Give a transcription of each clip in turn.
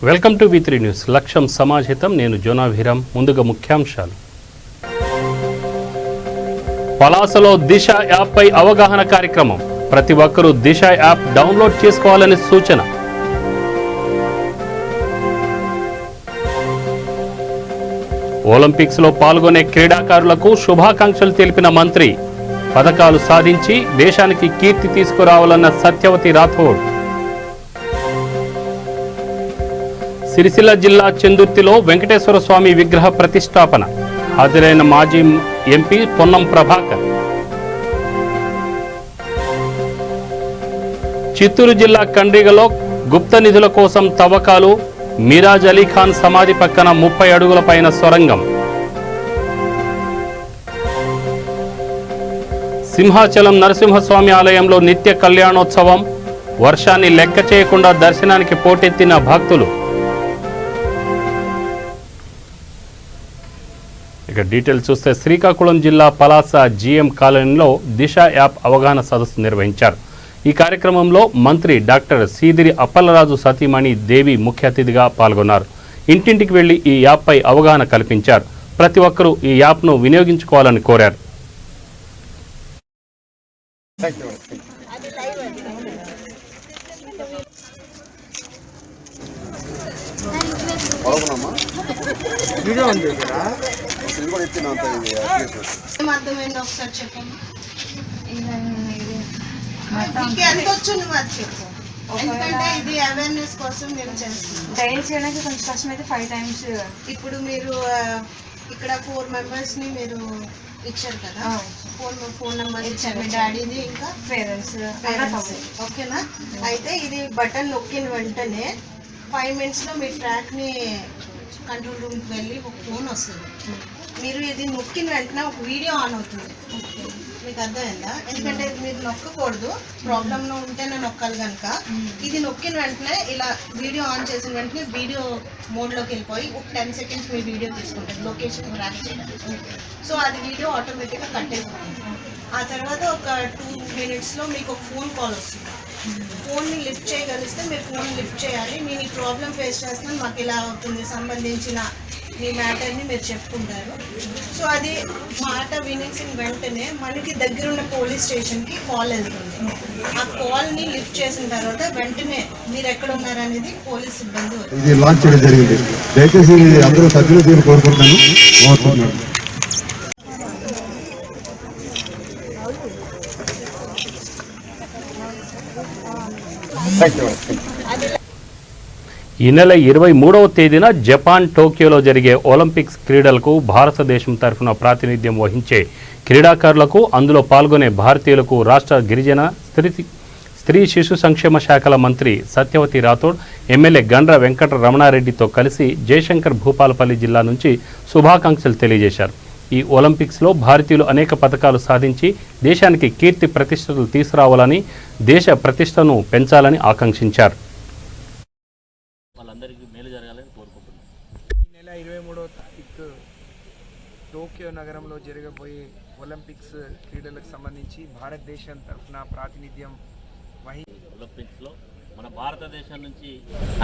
Welcome to V3 news. లక్ష్యం సమాజహితం. నేను జోనాభిరామ్. ముందుగా ముఖ్యాంశాలు. పలాసలో దిశ యాప్పై అవగాహన కార్యక్రమం. ప్రతి ఒక్కరూ దిశ యాప్ డౌన్లోడ్ చేసుకోవాలని సూచన. ఒలింపిక్స్లో పాల్గొనే క్రీడాకారులకు శుభాకాంక్షలు తెలిపిన మంత్రి. పథకాలు సాధించి దేశానికి కీర్తి తీసుకురావాలన్న సత్యవతి రాథోడ్. సిరిసిల్ల జిల్లా చెందుర్తిలో వెంకటేశ్వర స్వామి విగ్రహ ప్రతిష్టాపన. హాజరైన మాజీ ఎంపీ పొన్నం ప్రభాకర్. చిత్తూరు జిల్లా కండ్రిగలో గుప్త నిధుల కోసం తవ్వకాలు. మిరాజ్ అలీఖాన్ సమాధి పక్కన 30 అడుగుల పైన సొరంగం. సింహాచలం నరసింహస్వామి ఆలయంలో నిత్య కళ్యాణోత్సవం. వర్షాన్ని లెక్క చేయకుండా దర్శనానికి పోటెత్తిన భక్తులు. ఇక డీటెయిల్స్ చూస్తే శ్రీకాకుళం జిల్లా పలాస GM కాలనీలో దిశ యాప్ అవగాహన సదస్సు నిర్వహించారు. ఈ కార్యక్రమంలో మంత్రి డాక్టర్ సీదిరి అప్పలరాజు సతీమణి దేవి ముఖ్య అతిథిగా పాల్గొన్నారు. ఇంటింటికి వెళ్లి ఈ యాప్పై అవగాహన కల్పించారు. ప్రతి ఒక్కరూ ఈ యాప్ను వినియోగించుకోవాలని కోరారు. ఎందుకంటే ఇది అవేర్నెస్ కోసం మేము చేస్తున్నాం. డైల్ చేయడానికి కొంచెం కష్టం అయితే 5 times. ఇప్పుడు మీరు ఇక్కడ 4 members ని మీరు ఇచ్చారు కదా, ఫోన్ నెంబర్ ఇచ్చారు, మీ డాడీది ఇంకా పేరెంట్స్. ఓకేనా? అయితే ఇది బటన్ నొక్కిన వెంటనే 5 minutes లో మీ ట్రాక్ని కంట్రోల్ రూమ్కి వెళ్ళి ఒక ఫోన్ వస్తుంది. మీరు ఇది నొక్కిన వెంటనే ఒక వీడియో ఆన్ అవుతుంది. మీకు అర్థమైందా? ఎందుకంటే మీరు నొక్కకూడదు, ప్రాబ్లంలో ఉంటేనే నొక్కాలి కనుక. ఇది నొక్కిన వెంటనే ఇలా వీడియో ఆన్ చేసిన వెంటనే వీడియో మోడ్లోకి వెళ్ళిపోయి ఒక 10 seconds మీ వీడియో తీసుకుంటుంది లొకేషన్ ట్రాక్ చేయడానికి. సో అది వీడియో ఆటోమేటిక్గా కట్ అయిపోతుంది. ఆ తర్వాత ఒక 2 minutesలో మీకు ఒక ఫోన్ కాల్ వస్తుంది. ఫోన్ని లిఫ్ట్ చేయగలిస్తే మీరు ఫోన్ లిఫ్ట్ చేయాలి. నేను ఈ ప్రాబ్లం ఫేస్ చేస్తున్నాను, మాకు ఇలా అవుతుంది, సంబంధించిన మీ మ్యాటర్ని మీరు చెప్పుకుంటారు. సో అది మాట వినేసిన వెంటనే మనకి దగ్గరున్న పోలీస్ స్టేషన్కి కాల్ వెళ్తుంది. ఆ కాల్ని లిఫ్ట్ చేసిన తర్వాత వెంటనే మీరు ఎక్కడ ఉన్నారనేది పోలీస్ సిబ్బంది ఇది లాంచ్ చేయడం జరిగింది. దయచేసి అందరూ సభ్యులు కోరుకుంటున్నాను. ఈ నెల 23వ తేదీన జపాన్ టోక్యోలో జరిగే ఒలింపిక్స్ క్రీడలకు భారతదేశం తరఫున ప్రాతినిధ్యం వహించే క్రీడాకారులకు, అందులో పాల్గొనే భారతీయులకు రాష్ట్ర గిరిజన స్త్రీ శిశు సంక్షేమ శాఖల మంత్రి సత్యవతి రాథోడ్ ఎమ్మెల్యే గండ్ర వెంకట రమణారెడ్డితో కలిసి జయశంకర్ భూపాలపల్లి జిల్లా నుంచి శుభాకాంక్షలు తెలియజేశారు. ఈ ఒలింపిక్స్లో భారతీయులు అనేక పథకాలు సాధించి దేశానికి కీర్తి ప్రతిష్టలు తీసుకురావాలని, దేశ ప్రతిష్టను పెంచాలని ఆకాంక్షించారు. వాళ్ళందరికీ మేలు జరగాలని కోరుకుంటున్నాను. ఈ నెల 23వ తారీఖు టోక్యో నగరంలో జరగబోయే ఒలింపిక్స్ క్రీడలకు సంబంధించి భారతదేశం తరఫున ప్రాతినిధ్యం ఒలింపిక్స్లో మన భారతదేశం నుంచి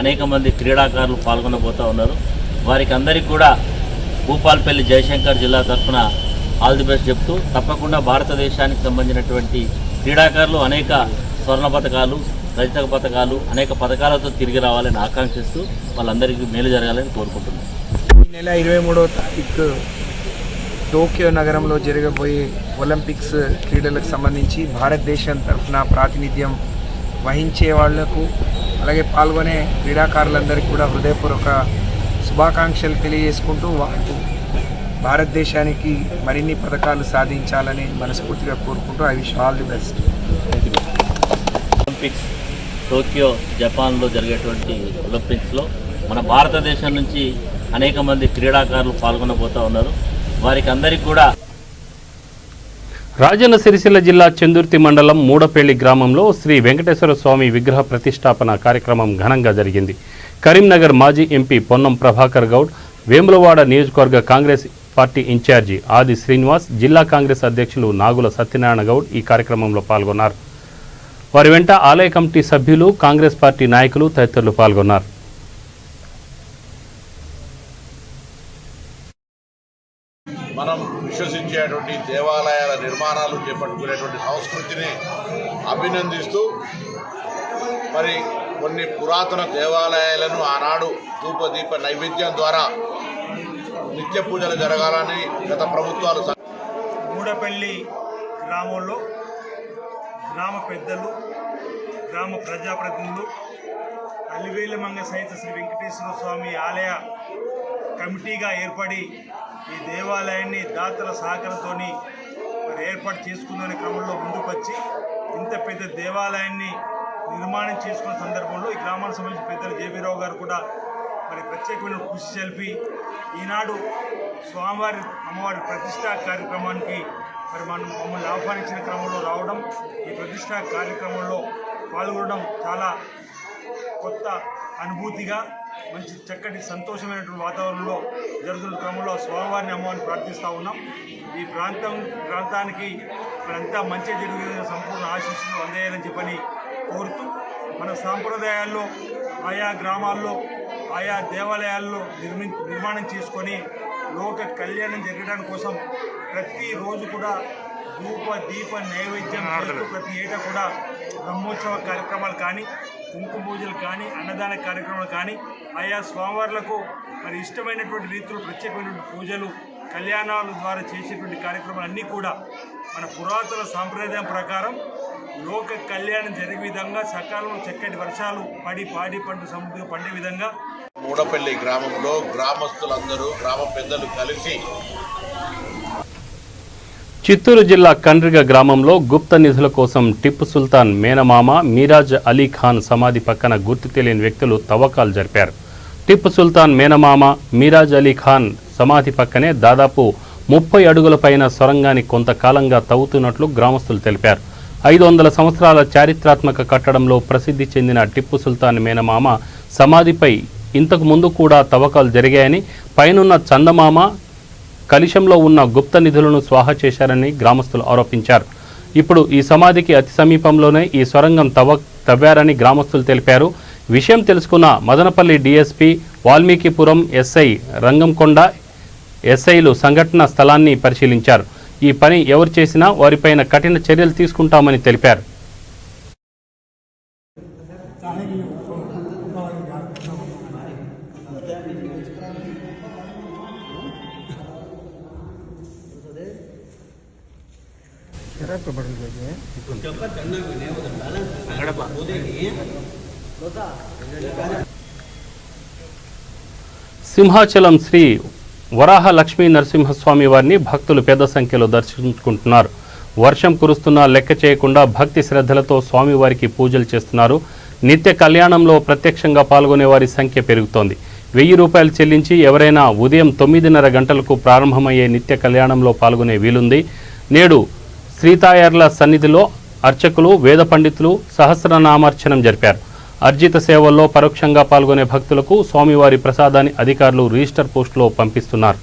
అనేక మంది క్రీడాకారులు పాల్గొనబోతూ ఉన్నారు. వారికి అందరికీ కూడా భూపాలపల్లి జయశంకర్ జిల్లా తరఫున ఆల్ ది బెస్ట్ చెప్తూ, తప్పకుండా భారతదేశానికి సంబంధించినటువంటి క్రీడాకారులు అనేక స్వర్ణ పథకాలు, రజత పథకాలు, అనేక పథకాలతో తిరిగి రావాలని ఆకాంక్షిస్తూ వాళ్ళందరికీ మేలు జరగాలని కోరుకుంటున్నాను. ఈ నెల 23వ తారీఖు టోక్యో నగరంలో జరగబోయే ఒలింపిక్స్ క్రీడలకు సంబంధించి భారతదేశం తరఫున ప్రాతినిధ్యం వహించే వాళ్లకు, అలాగే పాల్గొనే క్రీడాకారులందరికీ కూడా హృదయపూర్వక శుభాకాంక్షలు తెలియజేసుకుంటూ, వారు భారతదేశానికి మరిన్ని పథకాలు సాధించాలని మనస్ఫూర్తిగా కోరుకుంటూ I wish all the best. Olympics Tokyo జపాన్లో జరిగేటువంటి ఒలింపిక్స్లో మన భారతదేశం నుంచి అనేక మంది క్రీడాకారులు పాల్గొనబోతూ ఉన్నారు. వారికి అందరికీ కూడా రాజన్న సిరిసిల్ల జిల్లా చెందుర్తి మండలం మూడపల్లి గ్రామంలో శ్రీ వెంకటేశ్వర స్వామి విగ్రహ ప్రతిష్టాపన కార్యక్రమం ఘనంగా జరిగింది. కరీంనగర్ మాజీ ఎంపీ పొన్నం ప్రభాకర్ గౌడ్, వేములవాడ నియోజకవర్గ కాంగ్రెస్ పార్టీ ఇన్ఛార్జి ఆది శ్రీనివాస్, జిల్లా కాంగ్రెస్ అధ్యక్షులు నాగుల సత్యనారాయణ గౌడ్ ఈ కార్యక్రమంలో పాల్గొన్నారు. వారి వెంట ఆలయ కమిటీ సభ్యులు, కాంగ్రెస్ పార్టీ నాయకులు తదితరులు పాల్గొన్నారు. పట్టుకునేటువంటి సంస్కృతిని అభినందిస్తూ మరి కొన్ని పురాతన దేవాలయాలను ఆనాడు ధూపదీప నైవేద్యం ద్వారా నిత్య పూజలు జరగాలని గత ప్రభుత్వాలు మూడపల్లి గ్రామంలో గ్రామ పెద్దలు, గ్రామ ప్రజాప్రతినిధులు, అలివేలమంగ సహిత శ్రీ వెంకటేశ్వర స్వామి ఆలయ కమిటీగా ఏర్పడి ఈ దేవాలయాన్ని దాతల సహకారంతో మరి ఏర్పాటు చేసుకునే క్రమంలో ముందుకు వచ్చి ఇంత పెద్ద దేవాలయాన్ని నిర్మాణం చేసుకున్న సందర్భంలో ఈ గ్రామానికి సంబంధించిన పెద్దలు జేబీరావు గారు కూడా మరి ప్రత్యేకమైన కృషి జరిపి ఈనాడు స్వామివారి అమ్మవారి ప్రతిష్టా కార్యక్రమానికి మరి మమ్మల్ని ఆహ్వానించిన క్రమంలో రావడం, ఈ ప్రతిష్టా కార్యక్రమంలో పాల్గొనడం చాలా కొత్త అనుభూతిగా మంచి చక్కటి సంతోషమైనటువంటి వాతావరణంలో జరుగుతున్న క్రమంలో స్వామివారిని అమ్మవారిని ప్రార్థిస్తూ ఉన్నాం. ఈ ప్రాంతానికి మనంతా మంచి జరిగే సంపూర్ణ ఆశీస్సులు అందేయాలని చెప్పని కోరుతూ మన సాంప్రదాయాల్లో ఆయా గ్రామాల్లో ఆయా దేవాలయాల్లో నిర్మాణం చేసుకొని లోక కళ్యాణం జరగడానికి కోసం ప్రతిరోజు కూడా ధూప దీప నైవేద్యం ప్రతి ఏటా కూడా బ్రహ్మోత్సవ కార్యక్రమాలు కానీ, కుంకుమ పూజలు కానీ, అన్నదాన కార్యక్రమాలు కానీ, ఆయా స్వామివార్లకు మరి ఇష్టమైనటువంటి రీతిలో ప్రత్యేకమైనటువంటి పూజలు, కళ్యాణాల ద్వారా చేసేటువంటి కార్యక్రమాలన్నీ కూడా మన పురాతన సాంప్రదాయం ప్రకారం లోక కళ్యాణం జరిగే విధంగా సకాలంలో చక్కటి వర్షాలు పడి పాడి పంట సమృద్ధిగా పండే విధంగా మూడపల్లి గ్రామంలో గ్రామస్తులందరూ గ్రామ పెద్దలు కలిసి చిత్తూరు జిల్లా కండ్రిగ గ్రామంలో గుప్త నిధుల కోసం టిప్పు సుల్తాన్ మేనమామ మీరాజ్ అలీ ఖాన్ సమాధి పక్కన గుర్తు తెలియని వ్యక్తులు తవ్వకాలు జరిపారు. టిప్పు సుల్తాన్ మేనమామ మీరాజ్ అలీ ఖాన్ సమాధి పక్కనే దాదాపు 30 అడుగుల పైన సొరంగాన్ని కొంతకాలంగా తవ్వుతున్నట్లు గ్రామస్తులు తెలిపారు. 500 సంవత్సరాల చారిత్రాత్మక కట్టడంలో ప్రసిద్ధి చెందిన టిప్పు సుల్తాన్ మేనమామ సమాధిపై ఇంతకు ముందు కూడా తవ్వకాలు జరిగాయని, పైనున్న చందమామ కలిశంలో ఉన్న గుప్త నిధులను స్వాహా చేశారని గ్రామస్తులు ఆరోపించారు. ఇప్పుడు ఈ సమాధికి అతి సమీపంలోనే ఈ సొరంగం తవ్వారని గ్రామస్తులు తెలిపారు. విషయం తెలుసుకున్న మదనపల్లి డీఎస్పీ, వాల్మీకిపురం ఎస్ఐ రంగంకొండ ఎస్ఐలు సంఘటన స్థలాన్ని పరిశీలించారు. ఈ పని ఎవరు చేసినా వారిపైన కఠిన చర్యలు తీసుకుంటామని తెలిపారు. సింహాచలం శ్రీ వరాహ లక్ష్మీ నరసింహస్వామి వారిని భక్తులు పెద్ద సంఖ్యలో దర్శించుకుంటున్నారు. వర్షం కురుస్తున్నా లెక్క చేయకుండా భక్తి శ్రద్ధలతో స్వామివారికి పూజలు చేస్తున్నారు. నిత్య కళ్యాణంలో ప్రత్యక్షంగా పాల్గొనే వారి సంఖ్య పెరుగుతోంది. 1000 రూపాయలు చెల్లించి ఎవరైనా ఉదయం 9:30 గంటలకు ప్రారంభమయ్యే నిత్య కళ్యాణంలో పాల్గొనే వీలుంది. నేడు శ్రీతాయార్ల సన్నిధిలో అర్చకులు, వేద పండితులు సహస్రనామార్చనం జరిపారు. అర్జిత సేవల్లో పరోక్షంగా పాల్గొనే భక్తులకు స్వామివారి ప్రసాదాన్ని అధికారులు రిజిస్టర్ పోస్టులో పంపిస్తున్నారు.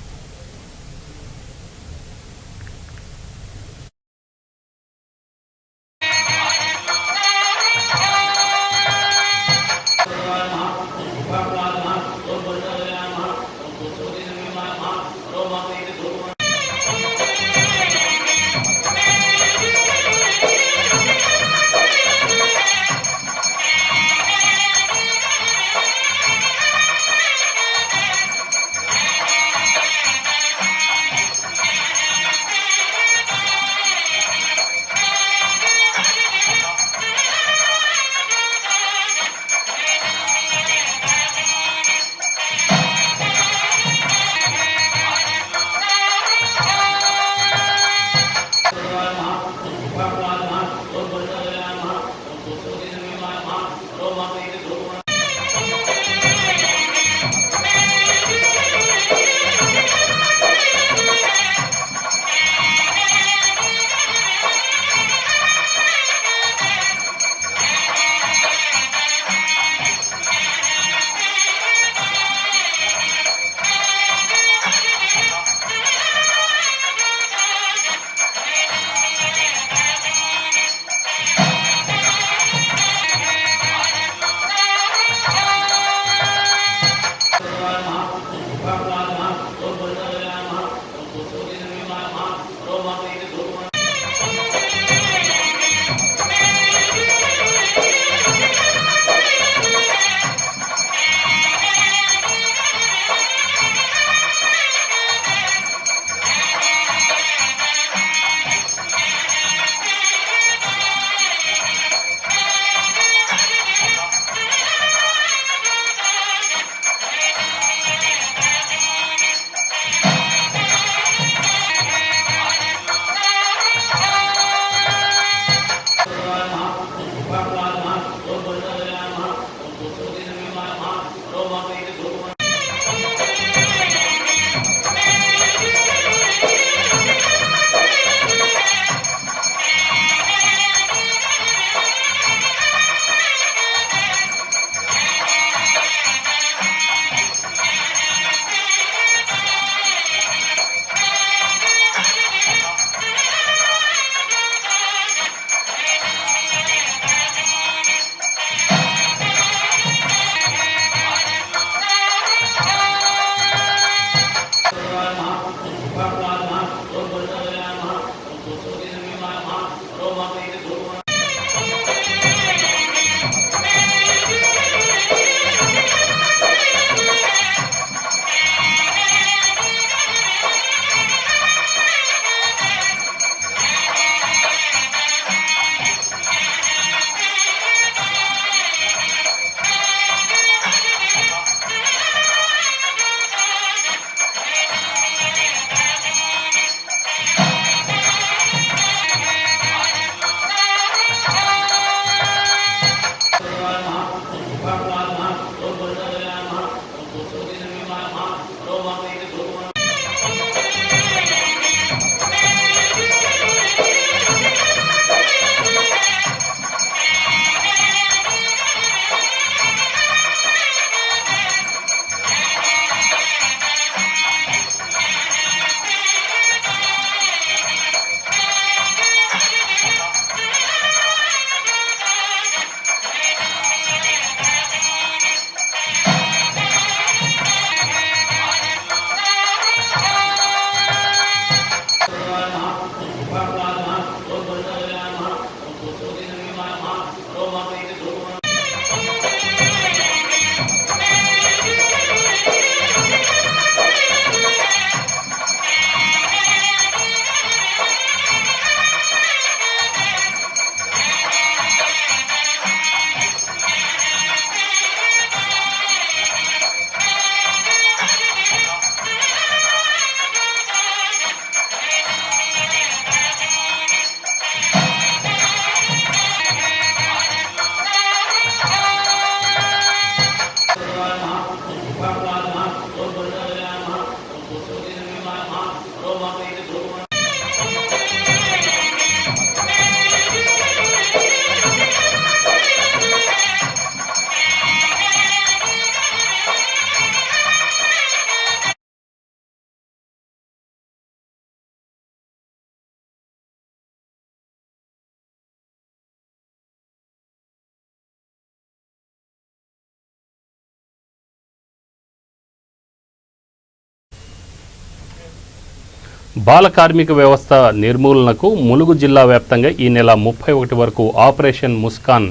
బాల కార్మిక వ్యవస్థ నిర్మూలనకు ములుగు జిల్లా వ్యాప్తంగా ఈ నెల 31 వరకు ఆపరేషన్ ముస్కాన్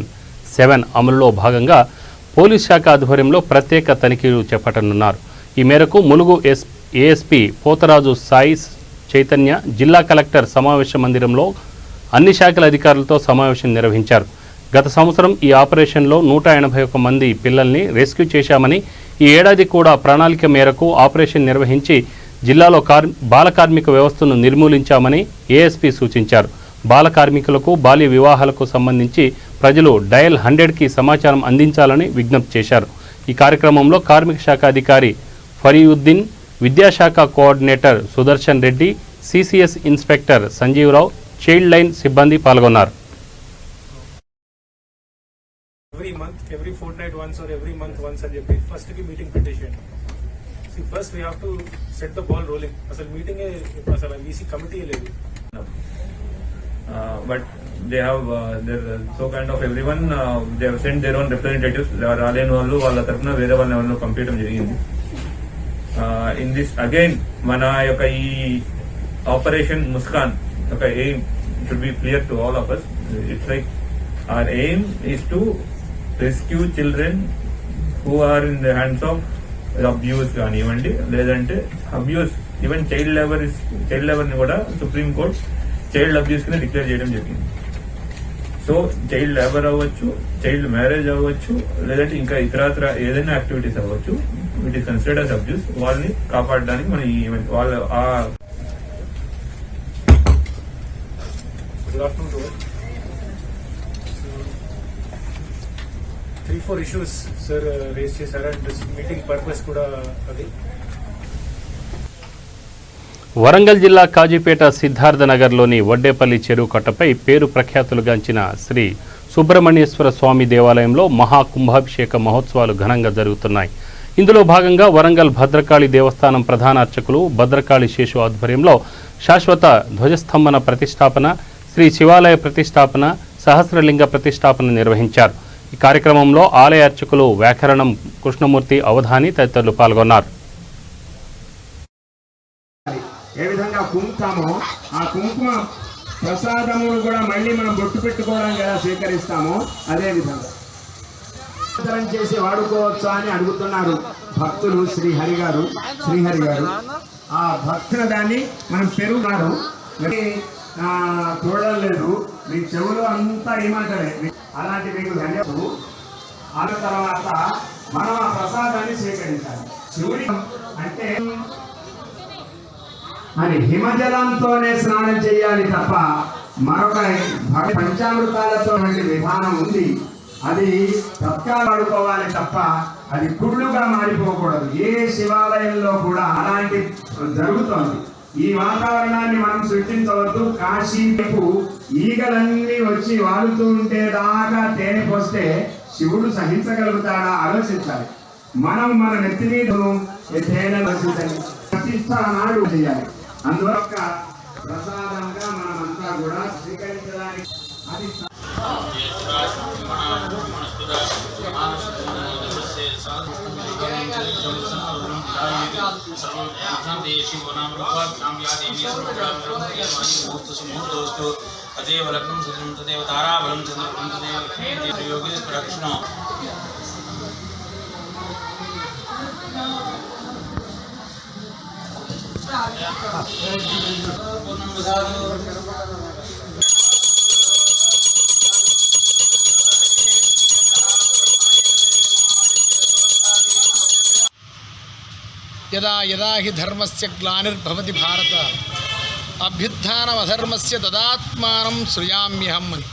7 అమలులో భాగంగా పోలీస్ శాఖ ఆధ్వర్యంలో ప్రత్యేక తనిఖీలు చేపట్టనున్నారు. ఈ మేరకు ములుగు ఏఎస్పీ పోతరాజు సాయి చైతన్య జిల్లా కలెక్టర్ సమావేశ మందిరంలో అన్ని శాఖల అధికారులతో సమావేశం నిర్వహించారు. గత సంవత్సరం ఈ ఆపరేషన్లో 181 మంది పిల్లల్ని రెస్క్యూ చేశామని, ఈ ఏడాది కూడా ప్రణాళిక మేరకు ఆపరేషన్ నిర్వహించి జిల్లాలో బాల కార్మిక వ్యవస్థను నిర్మూలించామని ఏఎస్పీ సూచించారు. బాల కార్మికులకు బాల్య వివాహాలకు సంబంధించి ప్రజలు డయల్ 100కి సమాచారం అందించాలని విజ్ఞప్తి చేశారు. ఈ కార్యక్రమంలో కార్మిక శాఖ అధికారి ఫరీయుద్దీన్, విద్యాశాఖ coordinator Sudarshan Reddy, CCS inspector Sanjeeva Rao, child line సిబ్బంది పాల్గొన్నారు. every fortnight once or every month once అని చెప్పి ఫస్ట్ కి మీటింగ్ పెట్టేసేయండి. First we have to set the ball rolling. అసలు మీటింగ్ అసలు వీసీ కమిటీ లేదు. But they have their so kind of everyone they have cent their own representatives. రాలేని వాళ్ళు వాళ్ళ తరఫున వేరే వాళ్ళని ఎవరినో పంపించడం జరిగింది. ఇన్ దిస్ అగైన్ మన యొక్క ఈ ఆపరేషన్ ముస్కాన్ యొక్క aim should be clear to all of us. It's like our aim is to rescue children who are in the hands of abuse కానివ్వండి, లేదంటే అబ్యూస్, ఈవెన్ చైల్డ్ లేబర్ ని కూడా supreme court child abuse కింద declare చేయడం జరిగింది. So child labour అవ్వచ్చు, child marriage అవ్వచ్చు, లేదంటే ఇంకా ఇతరత్ర ఏదైనా యాక్టివిటీస్ అవ్వచ్చు, it is considered as abuse. వాళ్ళని కాపాడడానికి మన ఈ వాళ్ళ good afternoon to 3-4 issues sir raise చేశారు. అండ్ మీటింగ్ పర్పస్ కూడా అది. వరంగల్ జిల్లా కాజీపేట సిద్ధార్థ నగర్లోని వడ్డేపల్లి చెరువు కట్టపై పేరు ప్రఖ్యాతులుగాంచిన శ్రీ సుబ్రహ్మణ్యేశ్వర స్వామి దేవాలయంలో మహాకుంభాభిషేక మహోత్సవాలు ఘనంగా జరుగుతున్నాయి. ఇందులో భాగంగా వరంగల్ భద్రకాళి దేవస్థానం ప్రధాన అర్చకులు భద్రకాళి శేషు ఆధ్వర్యంలో శాశ్వత ధ్వజస్తంభన ప్రతిష్టాపన, శ్రీ శివాలయ ప్రతిష్టాపన, సహస్రలింగ ప్రతిష్టాపన నిర్వహించారు. ఈ కార్యక్రమంలో ఆలయ అర్చకులు వ్యాకరణం కృష్ణమూర్తి, అవధాని తదితరులు పాల్గొన్నారు. ఏ విధంగా కుంకుతామో ఆ కుంకుమ ప్రసాదమును కూడా మళ్ళీ మనం బొట్టు పెట్టుకోవడానికి ఎలా స్వీకరిస్తామో అదే విధంగా చేసి వాడుకోవచ్చా అని అడుగుతున్నారు భక్తులు. శ్రీహరి గారు ఆ భక్తుల దాన్ని మనం పెరుగున్నారు చూడడం లేదు. మీ చెవులు అంతా ఏమంటారే అలాంటి మీకు ధన్యవాదాలు. ఆ తర్వాత మనం ఆ ప్రసాదాన్ని స్వీకరించాలి. శివుడి అంటే అని హిమజలంతోనే స్నానం చేయాలి తప్ప మరొక పంచామృతాలతో విధానం ఉంది. అది తత్కాలం ఆడుకోవాలి తప్ప అది కుళ్ళుగా మారిపోకూడదు. ఏ శివాలయంలో కూడా అలాంటి జరుగుతోంది. ఈ వాతావరణాన్ని మనం సృష్టించవద్దు. కాశీ వైపు ఈగలన్నీ వచ్చి వాలుతూ ఉంటే దాకా తేనె పోస్తే శివుడు సహించగలుగుతాడా ఆలోచించాలి. మనం మన నెత్తి మీద తేనె రచించాలి, ప్రతిష్ట నాడు చేయాలి. అందువల్ల ప్రసాదంగా మనమంతా కూడా స్వీకరించడానికి అది తదేవ లగ్నం చంద్రం తదేవ తారాబలం చంద్రం తదేవ లక్ష్మీ యోగి ప్రదక్షిణ. యదా యదా హి ధర్మస్య గ్లానిర్భవతి భారత అభ్యుత్థానమధర్మస్య తదాత్మానం సృయామ్యహం అని.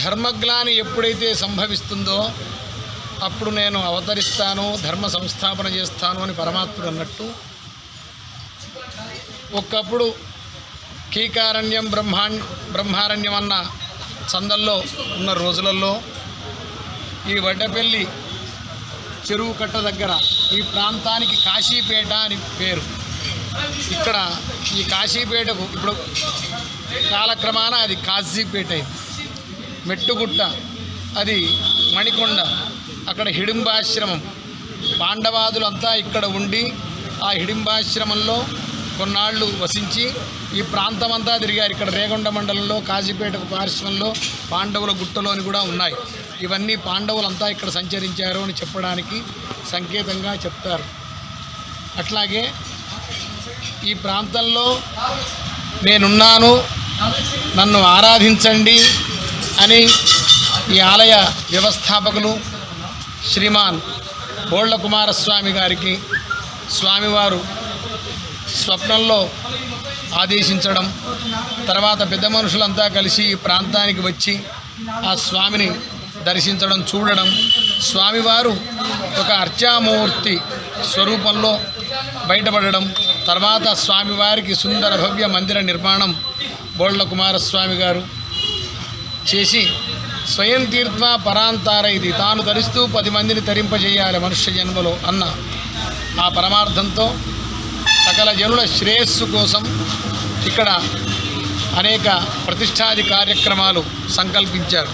ధర్మగ్లాని ఎప్పుడైతే సంభవిస్తుందో అప్పుడు నేను అవతరిస్తాను, ధర్మ సంస్థాపన చేస్తాను అని పరమాత్ముడు అన్నట్టు ఒకప్పుడు కీకారణ్యం బ్రహ్మారణ్యం అన్న సందల్లో ఉన్న రోజులలో ఈ వడ్డపల్లి చెరువు కట్ట దగ్గర ఈ ప్రాంతానికి కాశీపేట అని పేరు. ఇక్కడ ఈ కాశీపేటకు ఇప్పుడు కాలక్రమాన అది కాశీపేట అయింది. మెట్టుగుట్ట అది మణికొండ, అక్కడ హిడింబాశ్రమం. పాండవాదులంతా ఇక్కడ ఉండి ఆ హిడింబాశ్రమంలో కొన్నాళ్ళు వసించి ఈ ప్రాంతమంతా తిరిగారు. ఇక్కడ రేగొండ మండలంలో కాశీపేటకు పార్శ్వంలో పాండవుల గుట్టలోని కూడా ఉన్నాయి. ఇవన్నీ పాండవులంతా ఇక్కడ సంచరించారు అని చెప్పడానికి సంకేతంగా చెప్తారు. అట్లాగే ఈ ప్రాంతంలో నేనున్నాను, నన్ను ఆరాధించండి అని ఈ ఆలయ వ్యవస్థాపకులు శ్రీమాన్ బోళ్ల కుమారస్వామి గారికి స్వామివారు స్వప్నంలో ఆదేశించడం, తర్వాత పెద్ద మనుషులంతా కలిసి ఈ ప్రాంతానికి వచ్చి ఆ స్వామిని దర్శించడం, చూడడం, స్వామివారు ఒక అర్చామూర్తి స్వరూపంలో బయటపడడం, తర్వాత స్వామివారికి సుందర భవ్య మందిర నిర్మాణం బోళ్ల కుమారస్వామి గారు చేసి స్వయం తీర్థ పరాంతార, ఇది తాను తరిస్తూ 10 మందిని తరింపజేయాలి మనుష్య జన్మలో అన్న ఆ పరమార్థంతో సకల జనుల శ్రేయస్సు కోసం ఇక్కడ అనేక ప్రతిష్టాది కార్యక్రమాలు సంకల్పించారు.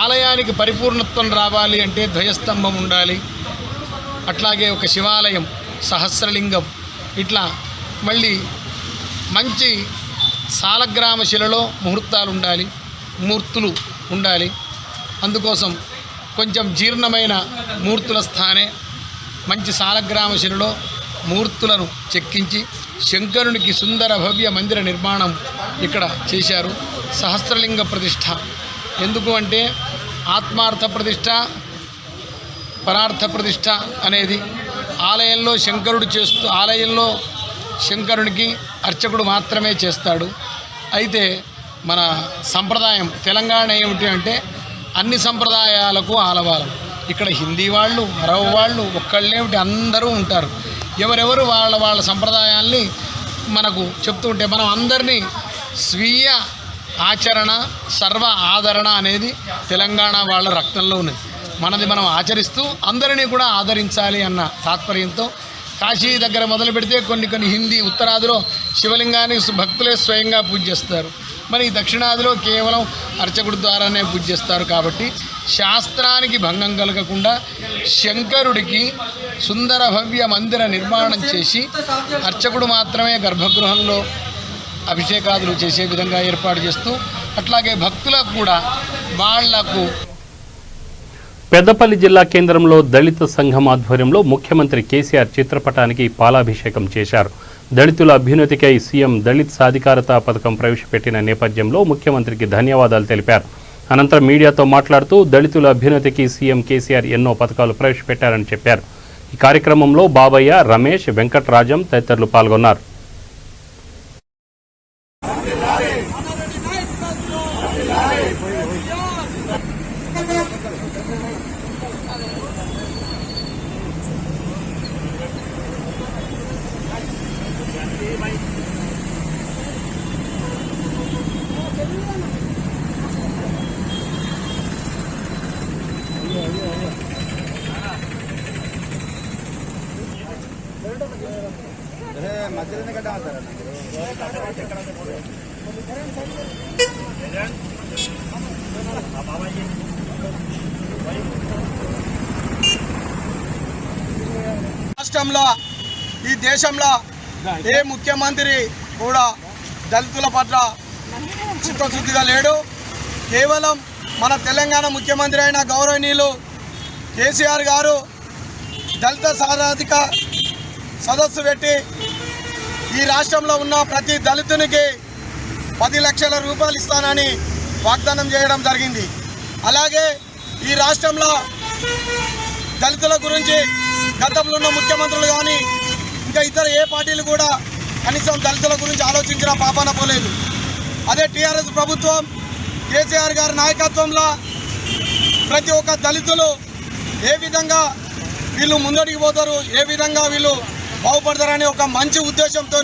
ఆలయానికి పరిపూర్ణత్వం రావాలి అంటే ధ్వజస్తంభం ఉండాలి, అట్లాగే ఒక శివాలయం, సహస్రలింగం, ఇట్లా మళ్ళీ మంచి సాలగ్రామ శిలలో ముహూర్తాలు ఉండాలి, మూర్తులు ఉండాలి. అందుకోసం కొంచెం జీర్ణమైన మూర్తుల స్థానే మంచి సాలగ్రామ శిలలో మూర్తులను చెక్కించి శంకరునికి సుందర భవ్య మందిర నిర్మాణం ఇక్కడ చేశారు. సహస్రలింగ ప్రతిష్ఠ ఎందుకు అంటే ఆత్మార్థ ప్రతిష్ఠ, పరార్థ ప్రతిష్ఠ అనేది ఆలయంలో శంకరునికి అర్చకుడు మాత్రమే చేస్తాడు. అయితే మన సంప్రదాయం తెలంగాణ ఏమిటి అంటే అన్ని సంప్రదాయాలకు ఆలవాలం. ఇక్కడ హిందీ వాళ్ళు, అరవ్ వాళ్ళు, ఒక్కళ్ళేమిటి అందరూ ఉంటారు. ఎవరెవరు వాళ్ళ సంప్రదాయాల్ని మనకు చెప్తుంటే మనం అందరినీ స్వీయ ఆచరణ, సర్వ ఆదరణ అనేది తెలంగాణ వాళ్ళ రక్తంలో ఉన్నది. మనది మనం ఆచరిస్తూ అందరినీ కూడా ఆదరించాలి అన్న తాత్పర్యంతో కాశీ దగ్గర మొదలు పెడితే కొన్ని హిందీ ఉత్తరాదిలో శివలింగాన్ని భక్తులే స్వయంగా పూజ చేస్తారు. మరి దక్షిణాదిలో కేవలం అర్చకుడి ద్వారానే పూజ చేస్తారు. కాబట్టి శాస్త్రానికి భంగం కలగకుండా శంకరుడికి సుందర భవ్య మందిర నిర్మాణం చేసి అర్చకుడు మాత్రమే గర్భగృహంలో అభిషేకాదులు చేసే విధంగా ఏర్పాటు చేస్తూ, అట్లాగే భక్తులకు కూడా వాళ్లకు. పెద్దపల్లి జిల్లా కేంద్రంలో దళిత సంఘం ఆధ్వర్యంలో ముఖ్యమంత్రి కేసీఆర్ చిత్రపటానికి పాలాభిషేకం చేశారు. దళితుల అభ్యున్నతికై సీఎం దళిత్ సాధికారత పథకం ప్రవేశపెట్టిన నేపథ్యంలో ముఖ్యమంత్రికి ధన్యవాదాలు తెలిపారు. అనంతరం మీడియాతో మాట్లాడుతూ దళితుల అభ్యున్నతికి సీఎం కేసీఆర్ ఎన్నో పథకాలు ప్రవేశపెట్టారని చెప్పారు. ఈ కార్యక్రమంలో బాబయ్య, రమేష్, వెంకట్రాజం తదితరులు పాల్గొన్నారు. రాష్ట్రంలో ఈ దేశంలో ఏ ముఖ్యమంత్రి కూడా దళితుల పట్ల చిత్తశుద్ధిగా లేడు. కేవలం మన తెలంగాణ ముఖ్యమంత్రి అయిన గౌరవనీయులు కేసీఆర్ గారు దళిత సాధికారత సదస్సు పెట్టి ఈ రాష్ట్రంలో ఉన్న ప్రతి దళితునికి 10 లక్షల రూపాయలు ఇస్తానని వాగ్దానం చేయడం జరిగింది. అలాగే ఈ రాష్ట్రంలో దళితుల గురించి గతంలో ఉన్న ముఖ్యమంత్రులు కానీ ఇంకా ఇతర ఏ పార్టీలు కూడా కనీసం దళితుల గురించి ఆలోచించిన పాపాన పోలేదు. అదే టీఆర్ఎస్ ప్రభుత్వం కేసీఆర్ గారి నాయకత్వంలో ప్రతి ఒక్క దళితులు ఏ విధంగా వీళ్ళు ముందడికి పోతారు, ఏ విధంగా వీళ్ళు బాగుపడతారనే ఒక మంచి ఉద్దేశంతో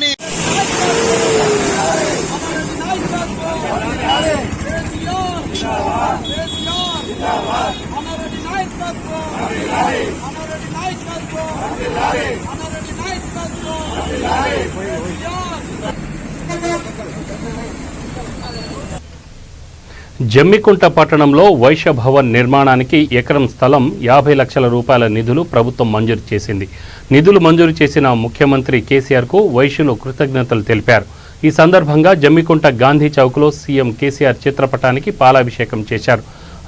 జమ్మికుంట పట్టణంలో వైశ్య భవన్ నిర్మాణానికి ఎకరం స్థలం 50 లక్షల రూపాయల నిధులు ప్రభుత్వం మంజూరు చేసింది. నిధులు మంజూరు చేసిన ముఖ్యమంత్రి కేసీఆర్కు వైశ్యులు కృతజ్ఞతలు తెలిపారు. ఈ సందర్భంగా జమ్మికుంట గాంధీ చౌక్లో సీఎం కేసీఆర్ చిత్రపటానికి పాలాభిషేకం చేశారు.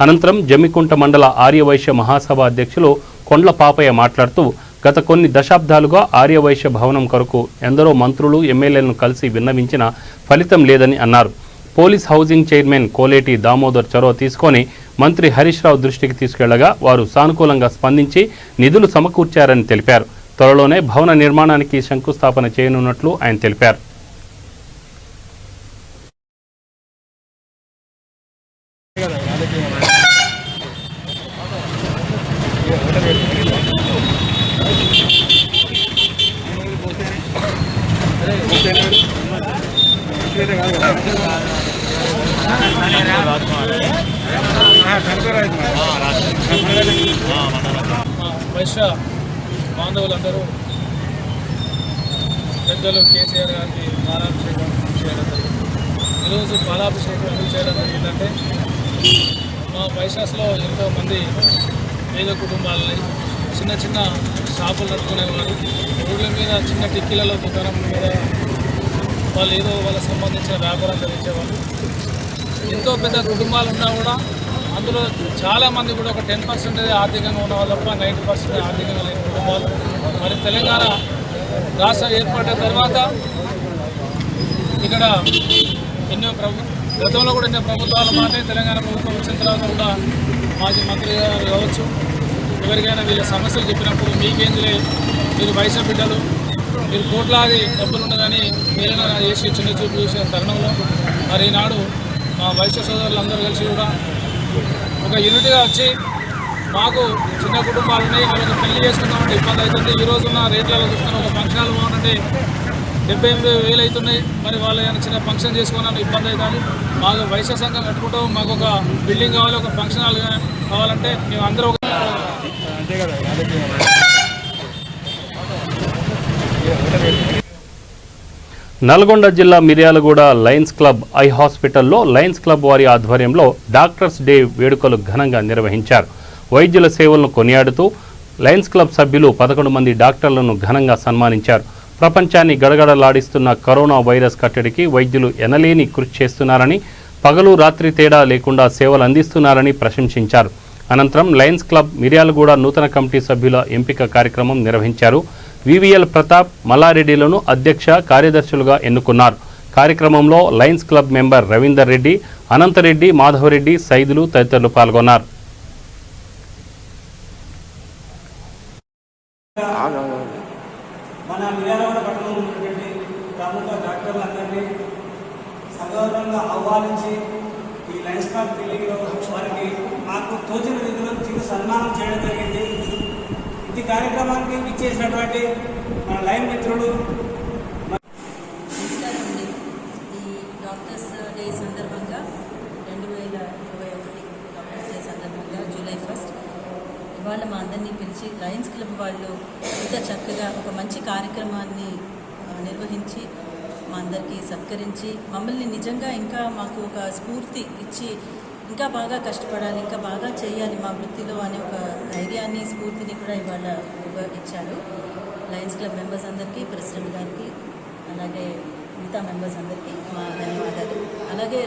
అనంతరం జమ్మికుంట మండల ఆర్యవైశ్య మహాసభ అధ్యక్షులు కొండ్ల పాపయ్య మాట్లాడుతూ గత కొన్ని దశాబ్దాలుగా ఆర్యవైశ్య భవనం కొరకు ఎందరో మంత్రులు ఎమ్మెల్యేలను కలిసి విన్నవించిన ఫలితం లేదని అన్నారు. Police housing chairman Koleti Damodar చొరవ తీసుకొని మంత్రి హరీష్ రావు దృష్టికి తీసుకెళ్లగా వారు సానుకూలంగా స్పందించి నిధులు సమకూర్చారని తెలిపారు. త్వరలోనే భవన నిర్మాణానికి శంకుస్థాపన చేయనున్నట్లు ఆయన తెలిపారు. వైశ్య బాంధవులందరూ పెద్దలు కేసీఆర్ గారికి పాలాభిషేకం చేయడం జరిగింది. ఈరోజు పాలాభిషేకం ఎందుకు చేయడం జరిగిందంటే మా వైశ్యాస్లో ఎంతోమంది పేద కుటుంబాలని చిన్న చిన్న షాపులు నడుపుకునేవారు, రోడ్ల మీద చిన్న టిక్కీలలో దుకాణం మీద వాళ్ళు ఏదో వాళ్ళకి సంబంధించిన వ్యాపారం ధరించేవాళ్ళు. ఎంతో పెద్ద కుటుంబాలు ఉన్నా కూడా అందులో చాలామంది కూడా ఒక 10% ఆర్థికంగా ఉన్న వాళ్ళు తప్ప 90% ఆర్థికంగా లేని కుటుంబాలు. మరి తెలంగాణ రాష్ట్రం ఏర్పడిన తర్వాత ఇక్కడ గతంలో కూడా ఎన్నో ప్రభుత్వాలు మాటే తెలంగాణ ప్రభుత్వం వచ్చిన తర్వాత కూడా మాజీ మంత్రి గారు కావచ్చు, ఎవరికైనా వీళ్ళ సమస్యలు చెప్పినప్పుడు మీకేందులే, మీరు వైశ్య బిడ్డలు, మీరు కోట్లాది డబ్బులు ఉన్నదని మీరైనా చేసి చిన్న చూపు చూసిన తరుణంలో మరి ఈనాడు మా వైశ్య సోదరులందరూ కలిసి కూడా ఒక యూనిట్గా వచ్చి మాకు చిన్న కుటుంబాలు ఉన్నాయి, వాళ్ళకి పెళ్లి చేసుకుందామంటే ఇబ్బంది అవుతుంది. ఈరోజు ఉన్న రేట్లలో చూస్తున్న ఒక ఫంక్షన్ హాల్ బాగుంటే 78,000 అవుతున్నాయి. మరి వాళ్ళు ఏమైనా చిన్న ఫంక్షన్ చేసుకోవాలని ఇబ్బంది అవుతుంది. మాకు వైశ్య సంఘం కట్టుకుంటాం, మాకు ఒక బిల్డింగ్ కావాలి, ఒక ఫంక్షన్ హాల్ కావాలంటే మేము అందరూ అంతే కదా. నల్గొండ జిల్లా మిర్యాలగూడ లయన్స్ క్లబ్ ఐ హాస్పిటల్లో లయన్స్ క్లబ్ వారి ఆధ్వర్యంలో డాక్టర్స్ డే వేడుకలు ఘనంగా నిర్వహించారు. వైద్యుల సేవలను కొనియాడుతూ లయన్స్ క్లబ్ సభ్యులు 11 మంది డాక్టర్లను ఘనంగా సన్మానించారు. ప్రపంచాన్ని గడగడలాడిస్తున్న కరోనా వైరస్ కట్టడికి వైద్యులు ఎనలేని కృషి చేస్తున్నారని, పగలు రాత్రి తేడా లేకుండా సేవలు అందిస్తున్నారని ప్రశంసించారు. అనంతరం లయన్స్ క్లబ్ మిర్యాలగూడ నూతన కమిటీ సభ్యుల ఎంపిక కార్యక్రమం నిర్వహించారు. వివిఎల్ ప్రతాప్, మల్లారెడ్డిలను అధ్యక్ష కార్యదర్శులుగా ఎన్నుకున్నారు. కార్యక్రమంలో Lions Club member Ravinder Reddy, Anantha Reddy, Madhava Reddy, Saidulu తదితరులు పాల్గొన్నారు. మన మిర్యాలగూడ పట్టణంలో ఉన్నటువంటి ప్రముఖ డాక్టర్లందరినీ సగౌరవంగా ఆహ్వానించి ఈ లయన్స్ క్లబ్ బిల్డింగ్లో వారికి మాకు తోచిన విధులు చిన్న సన్మానం చేయడం జరిగింది. ఈ కార్యక్రమానికి ఇచ్చేసినటువంటి మన లైన్ మిత్రులు. ఈ డాక్టర్స్ డే సందర్భంగా 2021 డాక్టర్స్ డే సందర్భంగా జూలై 1 ఇవాళ మా అందరినీ పిలిచి లయన్స్ క్లబ్ వాళ్ళు ఇంత చక్కగా ఒక మంచి కార్యక్రమాన్ని నిర్వహించి మా అందరికీ సత్కరించి మమ్మల్ని నిజంగా ఇంకా మాకు ఒక స్ఫూర్తి ఇచ్చి ఇంకా బాగా కష్టపడాలి, ఇంకా బాగా చేయాలి మా వృత్తిలో అనే ఒక ధైర్యాన్ని, స్ఫూర్తిని కూడా ఇవాళ ఇచ్చారు. లయన్స్ క్లబ్ మెంబర్స్ అందరికీ, ప్రెసిడెంట్ గారికి, అలాగే మిగతా మెంబర్స్ అందరికీ మా ధన్యవాదాలు. అలాగే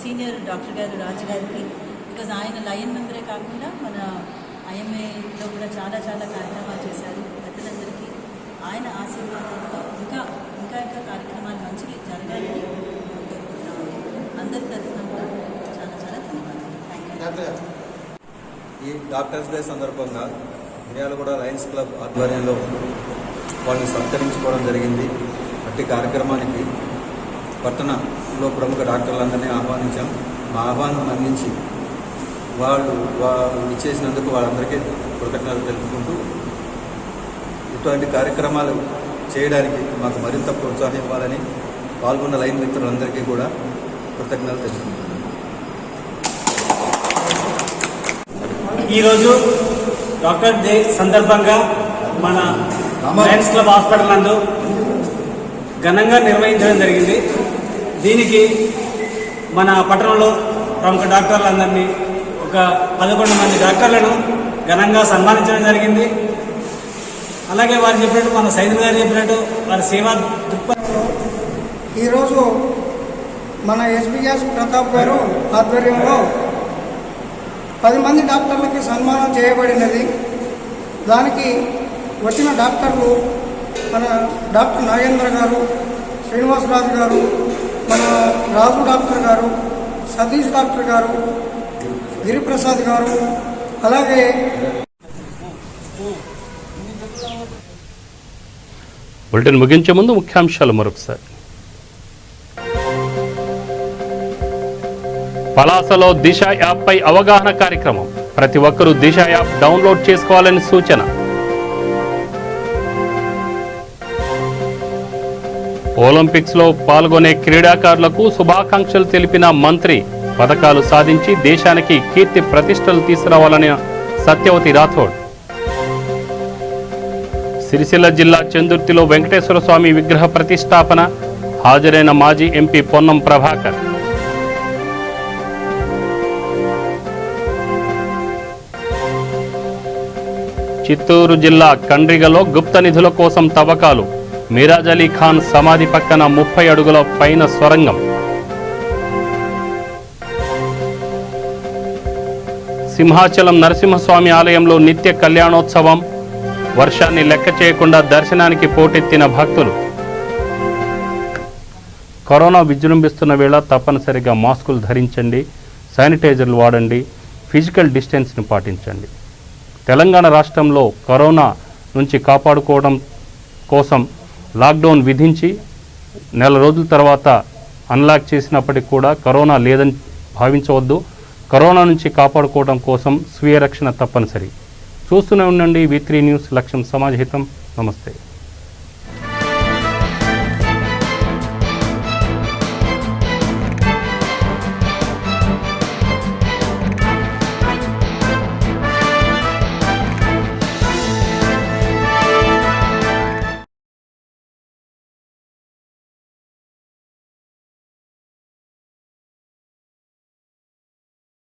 సీనియర్ డాక్టర్ గారు రాజు గారికి, బికాజ్ ఆయన లయన్ మెంబరే కాకుండా మన ఐఎంఏలో కూడా చాలా కార్యక్రమాలు చేశారు. పెద్దలందరికీ ఆయన ఆశీర్వాదంతో ఇంకా ఇంకా ఇంకా కార్యక్రమాలు మంచిగా జరగాలని కోరుకుంటున్నామండి. అందరి తరఫున కూడా చాలా ధన్యవాదాలు. ఈ డాక్టర్స్ డే సందర్భంగా మిర్యాలగూడ లయన్స్ క్లబ్ ఆధ్వర్యంలో వాళ్ళని సత్కరించుకోవడం జరిగింది. అట్టి కార్యక్రమానికి పట్టణంలో ప్రముఖ డాక్టర్లందరినీ ఆహ్వానించాం. మా ఆహ్వానం అందించి వాళ్ళు ఇచ్చేసినందుకు వాళ్ళందరికీ కృతజ్ఞతలు తెలుపుకుంటూ ఇటువంటి కార్యక్రమాలు చేయడానికి మాకు మరింత ప్రోత్సాహం ఇవ్వాలని పాల్గొన్న లైన్ మిత్రులందరికీ కూడా కృతజ్ఞతలు తెలుపుకుంటున్నాను. ఈరోజు డాక్టర్ డే సందర్భంగా మన లయన్స్ క్లబ్ హాస్పిటల్ నందు ఘనంగా నిర్వహించడం జరిగింది. దీనికి మన పట్టణంలో ప్రముఖ డాక్టర్లందరినీ ఒక 11 మంది డాక్టర్లను ఘనంగా సన్మానించడం జరిగింది. అలాగే వారు చెప్పినట్టు మన సైదుల్ గారు చెప్పినట్టు వారి సేవా దృక్పథంలో ఈరోజు మన ఎస్బీఎస్ ప్రతాప్ గారు ఆధ్వర్యంలో 10 మంది డాక్టర్లకి సన్మానం చేయబడినది. దానికి వచ్చిన డాక్టర్లు మన డాక్టర్ నాగేంద్ర గారు, శ్రీనివాసరాజు గారు, మన రాజు డాక్టర్ గారు, సతీష్ డాక్టర్ గారు, గిరిప్రసాద్ గారు, అలాగే బులెటిన్ ముగించే ముందు ముఖ్యాంశాలు మరొకసారి. పలాసలో దిశ యాప్పై అవగాహన కార్యక్రమం. ప్రతి ఒక్కరూ దిశ యాప్ డౌన్లోడ్ చేసుకోవాలని సూచన. ఒలింపిక్స్లో పాల్గొనే క్రీడాకారులకు శుభాకాంక్షలు తెలిపిన మంత్రి. పథకాలు సాధించి దేశానికి కీర్తి ప్రతిష్టలు తీసుకురావాలని సత్యవతి రాథోడ్. సిరిసిల్ల జిల్లా చందుర్తిలో వెంకటేశ్వర స్వామి విగ్రహ ప్రతిష్టాపన. హాజరైన మాజీ ఎంపీ పొన్నం ప్రభాకర్. చిత్తూరు జిల్లా కండ్రిగలో గుప్త నిధుల కోసం తవ్వకాలు. మిరాజ్ అలీ ఖాన్ సమాధి పక్కన 30 అడుగుల పైన సొరంగం. సింహాచలం నరసింహస్వామి ఆలయంలో నిత్య కళ్యాణోత్సవం. వర్షాన్ని లెక్క చేయకుండా దర్శనానికి పోటెత్తిన భక్తులు. కరోనా విజృంభిస్తున్న వేళ తప్పనిసరిగా మాస్కులు ధరించండి, శానిటైజర్లు వాడండి, ఫిజికల్ డిస్టెన్స్ని పాటించండి. తెలంగాణ రాష్ట్రంలో కరోనా నుంచి కాపాడుకోవడం కోసం లాక్డౌన్ విధించి నెల రోజుల తర్వాత అన్లాక్ చేసినప్పటికీ కూడా కరోనా లేదని భావించవద్దు. కరోనా నుంచి కాపాడుకోవడం కోసం స్వీయ రక్షణ తప్పనిసరి. చూస్తూనే ఉండండి V3 న్యూస్. లక్ష్యం సమాజహితం. నమస్తే.